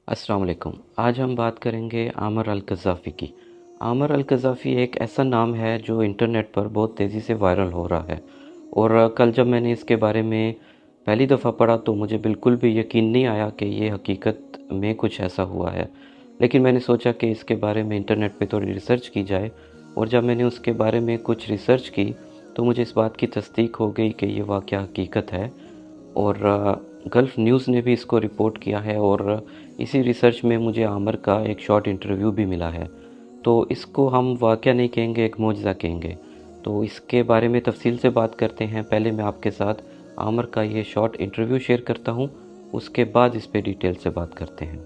अस्सलाम वालेकुम। आज हम बात करेंगे आमर अल-क़ज़ाफ़ी की। आमर अल-क़ज़ाफ़ी एक ऐसा नाम है जो इंटरनेट पर बहुत तेज़ी से वायरल हो रहा है और कल जब मैंने इसके बारे में पहली दफ़ा पढ़ा तो मुझे बिल्कुल भी यकीन नहीं आया कि ये हकीकत में कुछ ऐसा हुआ है। लेकिन मैंने सोचा कि इसके बारे में इंटरनेट पे थोड़ी रिसर्च की जाए और जब मैंने उसके बारे में कुछ रिसर्च की तो मुझे इस बात की तस्दीक हो गई कि ये वाक़या हकीकत है और गल्फ़ न्यूज़ ने भी इसको रिपोर्ट किया है और इसी रिसर्च में मुझे आमिर का एक शॉर्ट इंटरव्यू भी मिला है। तो इसको हम वाक़या नहीं कहेंगे, एक मौजज़ा कहेंगे। तो इसके बारे में तफ़सील से बात करते हैं। पहले मैं आपके साथ आमिर का ये शॉर्ट इंटरव्यू शेयर करता हूँ, उसके बाद इस पे डिटेल से बात करते हैं।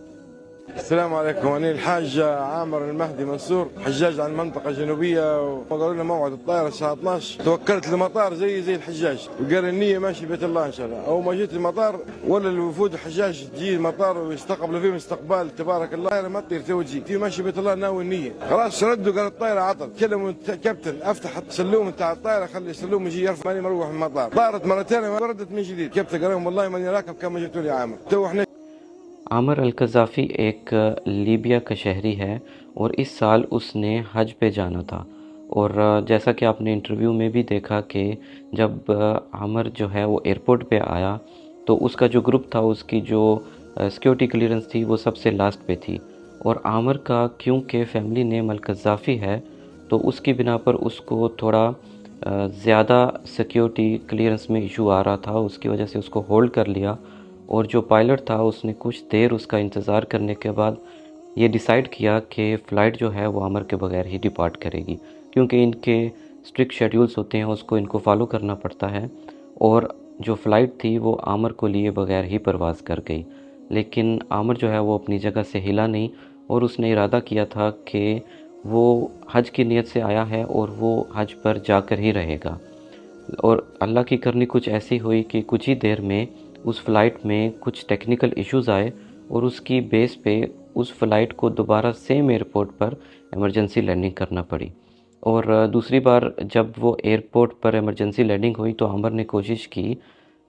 السلام عليكم. أنا الحاج عامر المهدي منصور، حجاج عن المنطقة الجنوبية، وقالوا لنا موعد الطائرة الساعة 12. توكلت للمطار زي الحجاج، وقال النية ماشي بيت الله إن شاء الله. أول ما جيت المطار ولا الوفود الحجاج تجي المطار ويستقبلوا فيهم استقبال تبارك الله. الطائرة ما تطير توجي، في ماشي بيت الله ناوي النية. خلاص ردوا قال الطائرة عطل. كلموا كابتن افتح السلوم بتاع الطائرة خلي السلوم يجي يرفع ماني مروح من المطار. طارت مرتين ما ردت من جديد. كابتن قال لهم والله ماني راكب كان ما جبتوا لي عامر. تو احنا आमर अल-क़ज़ाफ़ी एक लीबिया का शहरी है और इस साल उसने हज पे जाना था और जैसा कि आपने इंटरव्यू में भी देखा कि जब आमर जो है वो एयरपोर्ट पे आया तो उसका जो ग्रुप था, उसकी जो सिक्योरिटी क्लियरेंस थी वो सबसे लास्ट पे थी और आमर का क्योंकि फ़ैमिली नेम अल-क़ज़ाफ़ी है तो उसकी बिना पर उसको थोड़ा ज़्यादा सिक्योरिटी क्लियरेंस में इशू आ रहा था, उसकी वजह से उसको होल्ड कर लिया और जो पायलट था उसने कुछ देर उसका इंतज़ार करने के बाद ये डिसाइड किया कि फ़्लाइट जो है वो आमर के बगैर ही डिपार्ट करेगी, क्योंकि इनके स्ट्रिक्ट शेड्यूल्स होते हैं, उसको इनको फॉलो करना पड़ता है और जो फ़्लाइट थी वो आमर को लिए बगैर ही परवाज़ कर गई। लेकिन आमर जो है वो अपनी जगह से हिला नहीं और उसने इरादा किया था कि वो हज की नीयत से आया है और वो हज पर जाकर ही रहेगा और अल्लाह की करनी कुछ ऐसी हुई कि कुछ ही देर में उस फ़्लाइट में कुछ टेक्निकल इश्यूज़ आए और उसकी बेस पे उस फ़्लाइट को दोबारा सेम एयरपोर्ट पर इमरजेंसी लैंडिंग करना पड़ी और दूसरी बार जब वो एयरपोर्ट पर इमरजेंसी लैंडिंग हुई तो आमर ने कोशिश की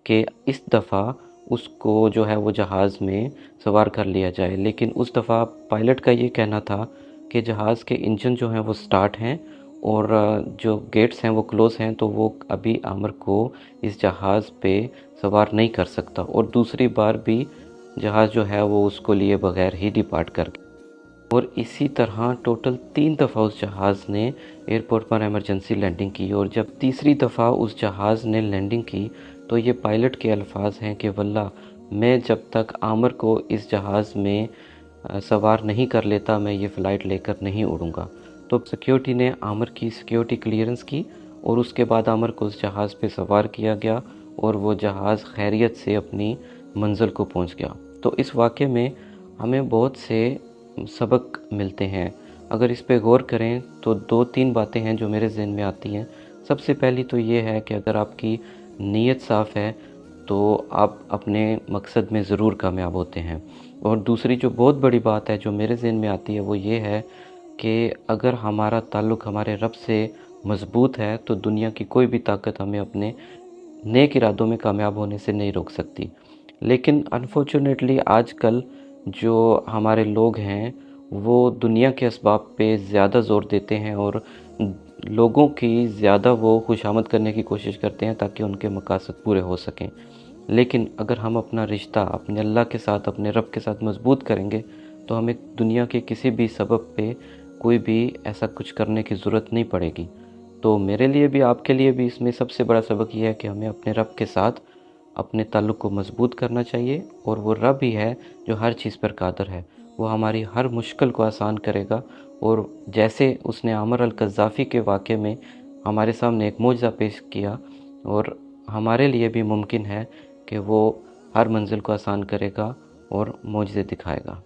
कि इस दफ़ा उसको जो है वो जहाज़ में सवार कर लिया जाए, लेकिन उस दफ़ा पायलट का ये कहना था कि जहाज़ के इंजन जो हैं वो स्टार्ट हैं और जो गेट्स हैं वो क्लोज़ हैं, तो वो अभी आमर को इस जहाज़ पे सवार नहीं कर सकता और दूसरी बार भी जहाज़ जो है वो उसको लिए बगैर ही डिपार्ट कर गया और इसी तरह टोटल 3 दफ़ा उस जहाज़ ने एयरपोर्ट पर इमरजेंसी लैंडिंग की और जब तीसरी दफ़ा उस जहाज़ ने लैंडिंग की तो ये पायलट के अल्फाज हैं कि वल्लाह मैं जब तक आमर को इस जहाज़ में सवार नहीं कर लेता मैं ये फ़्लाइट लेकर नहीं उड़ूँगा। तो सिक्योरिटी ने आमर की सिक्योरिटी क्लियरेंस की और उसके बाद आमर को उस जहाज़ पे सवार किया गया और वो जहाज़ खैरियत से अपनी मंज़िल को पहुंच गया। तो इस वाक़े में हमें बहुत से सबक मिलते हैं। अगर इस पे गौर करें तो 2-3 बातें हैं जो मेरे ज़हन में आती हैं। सबसे पहली तो ये है कि अगर आपकी नीयत साफ़ है तो आप अपने मकसद में ज़रूर कामयाब होते हैं और दूसरी जो बहुत बड़ी बात है जो मेरे ज़हन में आती है वो ये है कि अगर हमारा ताल्लुक़ हमारे रब से मज़बूत है तो दुनिया की कोई भी ताकत हमें अपने नेक इरादों में कामयाब होने से नहीं रोक सकती। लेकिन अनफॉर्चुनेटली आजकल जो हमारे लोग हैं वो दुनिया के असबाब पे ज़्यादा ज़ोर देते हैं और लोगों की ज़्यादा वो खुशामद करने की कोशिश करते हैं ताकि उनके मकासद पूरे हो सकें। लेकिन अगर हम अपना रिश्ता अपने अल्लाह के साथ, अपने रब के साथ मज़बूत करेंगे तो हमें दुनिया के किसी भी सबब पे कोई भी ऐसा कुछ करने की ज़रूरत नहीं पड़ेगी। तो मेरे लिए भी आपके लिए भी इसमें सबसे बड़ा सबक ये है कि हमें अपने रब के साथ अपने ताल्लुक़ को मज़बूत करना चाहिए और वो रब ही है जो हर चीज़ पर कादिर है। वो हमारी हर मुश्किल को आसान करेगा और जैसे उसने आमर अल-क़ज़ाफ़ी के वाक़े में हमारे सामने एक मौजज़ा पेश किया और हमारे लिए भी मुमकिन है कि वो हर मंज़िल को आसान करेगा और मौजज़े दिखाएगा।